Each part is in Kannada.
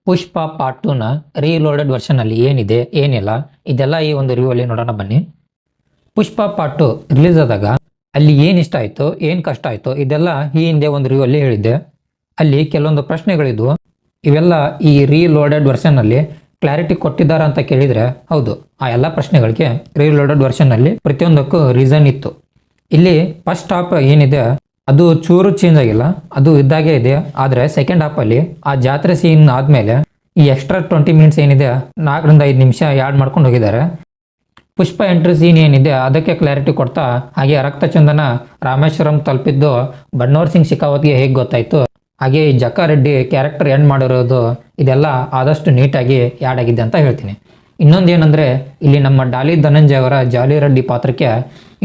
ಪುಷ್ಪ ಪಾರ್ಟ್ 2ನ ರೀಲೋಡೆಡ್ ವರ್ಷನಲ್ಲಿ ಏನಿದೆ ಏನಿಲ್ಲ ಇದೆಲ್ಲ ಈ ಒಂದು ರಿವ್ಯೂ ಅಲ್ಲಿ ನೋಡೋಣ ಬನ್ನಿ. ಪುಷ್ಪ ಪಾರ್ಟ್ 2 ರಿಲೀಸ್ ಆದಾಗ ಅಲ್ಲಿ ಏನು ಇಷ್ಟ ಆಯಿತು ಏನು ಕಷ್ಟ ಆಯಿತು ಇದೆಲ್ಲ ಈ ಹಿಂದೆ ಒಂದು ರಿವ್ಯೂ ಅಲ್ಲಿ ಹೇಳಿದ್ದೆ. ಅಲ್ಲಿ ಕೆಲವೊಂದು ಪ್ರಶ್ನೆಗಳಿದ್ವು. ಇವೆಲ್ಲ ಈ ರೀಲೋಡೆಡ್ ವರ್ಷನಲ್ಲಿ ಕ್ಲಾರಿಟಿ ಕೊಟ್ಟಿದ್ದಾರೆ ಅಂತ ಕೇಳಿದರೆ ಹೌದು, ಆ ಎಲ್ಲ ಪ್ರಶ್ನೆಗಳಿಗೆ ರೀಲೋಡೆಡ್ ವರ್ಷನಲ್ಲಿ ಪ್ರತಿಯೊಂದಕ್ಕೂ ರೀಸನ್ ಇತ್ತು. ಇಲ್ಲಿ ಫಸ್ಟ್ ಹಾಫ್ ಏನಿದೆ ಅದು ಚೂರು ಚೇಂಜ್ ಆಗಿಲ್ಲ, ಅದು ಇದ್ದಾಗೆ ಇದೆ. ಆದರೆ ಸೆಕೆಂಡ್ ಹಾಫಲ್ಲಿ ಆ ಜಾತ್ರೆ ಸೀನ್ ಆದಮೇಲೆ ಈ ಎಕ್ಸ್ಟ್ರಾ 20 ಮಿನಿಟ್ಸ್ ಏನಿದೆ 4 ರಿಂದ 5 ನಿಮಿಷ ಆ್ಯಡ್ ಮಾಡ್ಕೊಂಡು ಹೋಗಿದ್ದಾರೆ. ಪುಷ್ಪ ಎಂಟ್ರಿ ಸೀನ್ ಏನಿದೆ ಅದಕ್ಕೆ ಕ್ಲಾರಿಟಿ ಕೊಡ್ತಾ, ಹಾಗೆ ರಕ್ತಚಂದನ ರಾಮೇಶ್ವರಂ ತಲುಪಿದ್ದು ಬನ್ನೋರ್ ಸಿಂಗ್ ಶಿಕಾವತ್ಗೆ ಹೇಗೆ ಗೊತ್ತಾಯಿತು, ಹಾಗೆ ಈ ಜಕ್ಕಾ ರೆಡ್ಡಿ ಕ್ಯಾರೆಕ್ಟರ್ ಎಂಡ್ ಮಾಡಿರೋದು ಇದೆಲ್ಲ ಆದಷ್ಟು ನೀಟಾಗಿ ಆ್ಯಡ್ ಆಗಿದೆ ಅಂತ ಹೇಳ್ತೀನಿ. ಇನ್ನೊಂದೇನೆಂದರೆ ಇಲ್ಲಿ ನಮ್ಮ ಡಾಲಿ ಧನಂಜಯ ಅವರ ಜಾಲಿ ರೆಡ್ಡಿ ಪಾತ್ರಕ್ಕೆ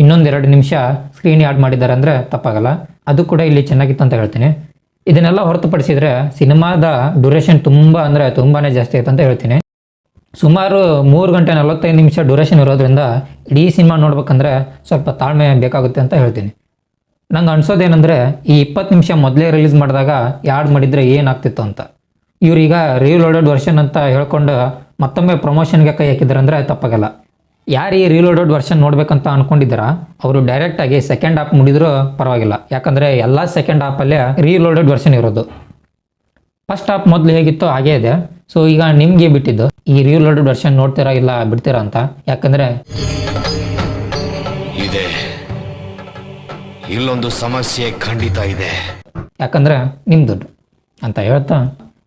ಇನ್ನೊಂದು 2 ನಿಮಿಷ ಸ್ಕ್ರೀನ್ ಆ್ಯಡ್ ಮಾಡಿದ್ದಾರೆ ಅಂದರೆ ತಪ್ಪಾಗಲ್ಲ. ಅದು ಕೂಡ ಇಲ್ಲಿ ಚೆನ್ನಾಗಿತ್ತು ಅಂತ ಹೇಳ್ತೀನಿ. ಇದನ್ನೆಲ್ಲ ಹೊರತುಪಡಿಸಿದರೆ ಸಿನಿಮಾದ ಡ್ಯೂರೇಷನ್ ತುಂಬ ಅಂದರೆ ತುಂಬಾ ಜಾಸ್ತಿ ಆಯ್ತು ಅಂತ ಹೇಳ್ತೀನಿ. ಸುಮಾರು 3 ಗಂಟೆ 45 ನಿಮಿಷ ಡ್ಯೂರೇಷನ್ ಇರೋದ್ರಿಂದ ಇಡೀ ಸಿನಿಮಾ ನೋಡ್ಬೇಕಂದ್ರೆ ಸ್ವಲ್ಪ ತಾಳ್ಮೆ ಬೇಕಾಗುತ್ತೆ ಅಂತ ಹೇಳ್ತೀನಿ. ನಂಗೆ ಅನ್ಸೋದೇನೆಂದರೆ ಈ 20 ನಿಮಿಷ ಮೊದಲೇ ರಿಲೀಸ್ ಮಾಡಿದಾಗ ಆ್ಯಡ್ ಮಾಡಿದರೆ ಏನಾಗ್ತಿತ್ತು ಅಂತ. ಇವ್ರೀಗ ರೀಲೋಡೆಡ್ ವರ್ಷನ್ ಅಂತ ಹೇಳ್ಕೊಂಡು ಮತ್ತೊಮ್ಮೆ ಪ್ರಮೋಷನ್ಗೆ ಕೈ ಹಾಕಿದ್ದಾರೆ ಅಂದರೆ ತಪ್ಪಾಗಲ್ಲ. ಯಾರು ಈ ರೀಲೋಡೆಡ್ ವರ್ಷನ್ ನೋಡ್ಬೇಕಂತ ಅಂದ್ಕೊಂಡಿದ್ದಾರ ಅವರು ಡೈರೆಕ್ಟಾಗಿ ಸೆಕೆಂಡ್ ಹಾಫ್ ಮುಗಿದ್ರೂ ಪರವಾಗಿಲ್ಲ. ಯಾಕಂದರೆ ಎಲ್ಲ ಸೆಕೆಂಡ್ ಹಾಫಲ್ಲೇ ರೀಲೋಡೆಡ್ ವರ್ಷನ್ ಇರೋದು. ಫಸ್ಟ್ ಹಾಫ್ ಮೊದಲು ಹೇಗಿತ್ತು ಹಾಗೇ ಇದೆ. ಸೊ ಈಗ ನಿಮಗೆ ಬಿಟ್ಟಿದ್ದು ಈ ರೀಲೋಡೆಡ್ ವರ್ಷನ್ ನೋಡ್ತೀರಾ ಇಲ್ಲ ಬಿಡ್ತೀರಾ ಅಂತ. ಯಾಕಂದರೆ ಇದೆ ಇಲ್ಲೊಂದು ಸಮಸ್ಯೆ ಖಂಡಿತ ಇದೆ, ಯಾಕಂದರೆ ನಿಮ್ಮ ದುಡ್ಡು ಅಂತ ಹೇಳ್ತಾ,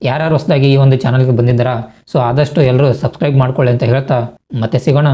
ಯಾರ್ಯಾರು ಹೊಸದಾಗಿ ಈ ಒಂದು ಚಾನಲ್ಗೆ ಬಂದಿದ್ದಾರಾ ಸೊ ಆದಷ್ಟು ಎಲ್ಲರೂ ಸಬ್ಸ್ಕ್ರೈಬ್ ಮಾಡ್ಕೊಳ್ಳಿ ಅಂತ ಹೇಳ್ತಾ ಮತ್ತೆ ಸಿಗೋಣ.